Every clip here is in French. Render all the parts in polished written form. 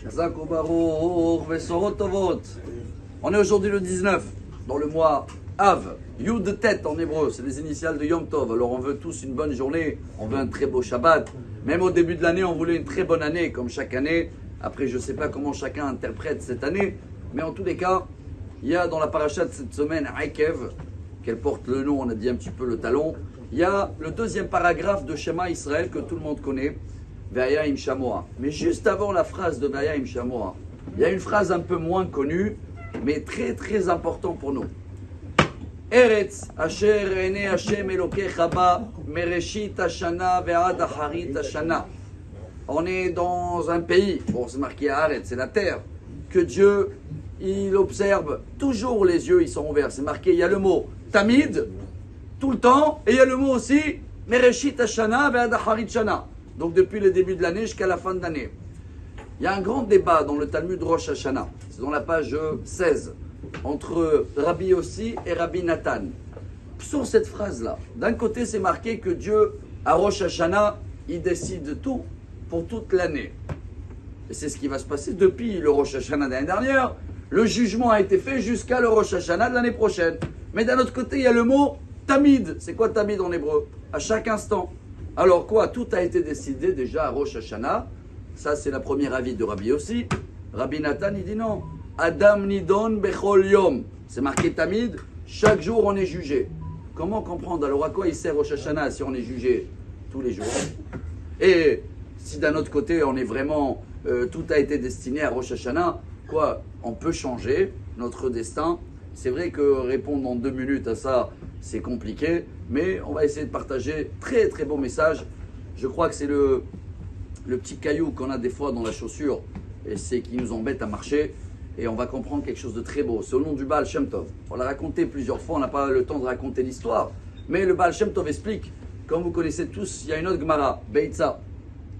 Chazak Baruch Vesorot Tovot. On est aujourd'hui le 19, dans le mois Av, Yud Tet en hébreu, c'est les initiales de Yom Tov. Alors on veut tous une bonne journée, on veut un très beau Shabbat. Même au début de l'année, on voulait une très bonne année, comme chaque année. Après, je ne sais pas comment chacun interprète cette année, mais en tous les cas, il y a dans la paracha de cette semaine, Akev, qu'elle porte le nom, on a dit un petit peu le talon. Il y a le deuxième paragraphe de Shema Israël que tout le monde connaît, Ve'aya im Shamoa. Mais juste avant la phrase de Ve'aya im Shamoa, il y a une phrase un peu moins connue, mais très très importante pour nous. Eretz asher ene Hashem Elokecha ba mereshit hashana ve'ad acharit hashana. On est dans un pays, bon c'est marqué Haaretz, c'est la terre, que Dieu, il observe toujours, les yeux ils sont ouverts. C'est marqué, il y a le mot Tamid, tout le temps, et il y a le mot aussi Mereshit hashana ve'ad acharit hashana. Donc depuis le début de l'année jusqu'à la fin de l'année. Il y a un grand débat dans le Talmud Rosh Hashanah, c'est dans la page 16, entre Rabbi Yossi et Rabbi Nathan. Sur cette phrase-là, d'un côté c'est marqué que Dieu, à Rosh Hashanah, il décide tout pour toute l'année. Et c'est ce qui va se passer depuis le Rosh Hashanah de l'année dernière. Le jugement a été fait jusqu'à le Rosh Hashanah de l'année prochaine. Mais d'un autre côté, il y a le mot Tamid. C'est quoi Tamid en hébreu? À chaque instant. Alors quoi? Tout a été décidé déjà à Rosh Hashanah. Ça, c'est la première avis de Rabbi Yossi. Rabbi Nathan, il dit non. Adam nidon bechol yom. C'est marqué Tamid. Chaque jour, on est jugé. Comment comprendre? Alors à quoi il sert Rosh Hashanah si on est jugé tous les jours? Et si d'un autre côté, on est vraiment... tout a été destiné à Rosh Hashanah, quoi? On peut changer notre destin. C'est vrai que répondre en 2 minutes à ça, c'est compliqué. Mais on va essayer de partager très très beau message. Je crois que c'est le petit caillou qu'on a des fois dans la chaussure. Et c'est qui nous embête à marcher. Et on va comprendre quelque chose de très beau. C'est au nom du Baal Shem Tov. On l'a raconté plusieurs fois, on n'a pas le temps de raconter l'histoire. Mais le Baal Shem Tov explique, comme vous connaissez tous, il y a une autre Gemara, Beitza,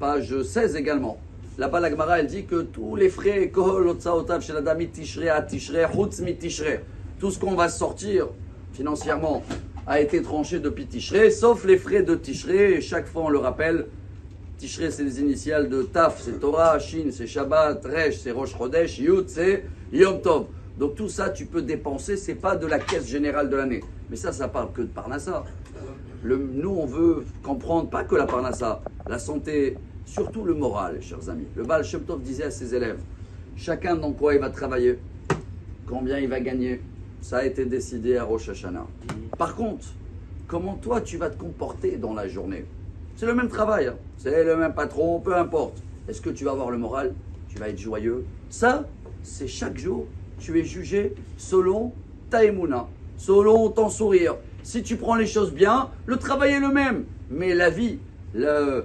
page 16 également. Là-bas, la Gemara, elle dit que tous les frais, Kol Otsaotav Shel Adam Mitishrei à Tishrei, Chutz Mitishrei, tout ce qu'on va sortir financièrement a été tranché depuis Tishrei, sauf les frais de Tishrei. Et chaque fois, on le rappelle, Tishrei, c'est les initiales de Taf, c'est Torah, Shin, c'est Shabbat, Resh, c'est Rosh Chodesh, Yud, c'est Yom Tov. Donc tout ça, tu peux dépenser, c'est pas de la caisse générale de l'année. Mais ça parle que de Parnassa. Nous, on veut comprendre pas que la Parnassa, la santé, surtout le moral, chers amis. Le Baal Shem Tov disait à ses élèves, chacun dans quoi il va travailler, combien il va gagner, ça a été décidé à Rosh Hashanah. Par contre, comment toi tu vas te comporter dans la journée? C'est le même travail, hein. C'est le même patron, peu importe. Est-ce que tu vas avoir le moral? Tu vas être joyeux? Ça, c'est chaque jour, tu es jugé selon ta émouna, selon ton sourire. Si tu prends les choses bien, le travail est le même. Mais la vie, la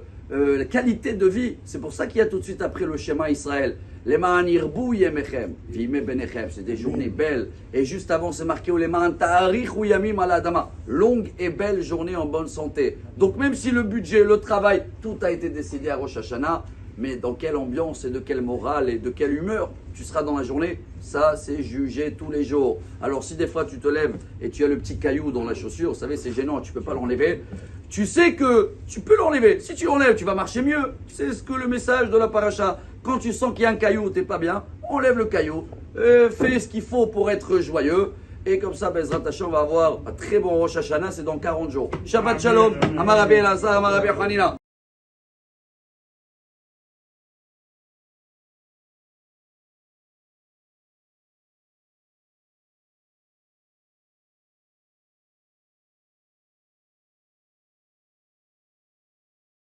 qualité de vie, c'est pour ça qu'il y a tout de suite après le schéma Israël. Les ma'an irbu yemechem, vime benechem, c'est des journées belles. Et juste avant, c'est marqué les ma'an ta'arich ou yamim ala adama, longue et belle journée en bonne santé. Donc même si le budget, le travail, tout a été décidé à Rosh Hashanah, mais dans quelle ambiance et de quelle morale et de quelle humeur tu seras dans la journée, ça c'est jugé tous les jours. Alors si des fois tu te lèves et tu as le petit caillou dans la chaussure, vous savez c'est gênant, tu ne peux pas l'enlever. Tu sais que tu peux l'enlever. Si tu l'enlèves, tu vas marcher mieux. C'est ce que le message de la paracha. Quand tu sens qu'il y a un caillou, tu n'es pas bien, enlève le caillou. Fais ce qu'il faut pour être joyeux. Et comme ça, Bezrat Hashem, on va avoir un très bon Rosh Hashanah, c'est dans 40 jours. Shabbat Shalom, Amar Rabbi Elazar, Amar Rabbi Hanina.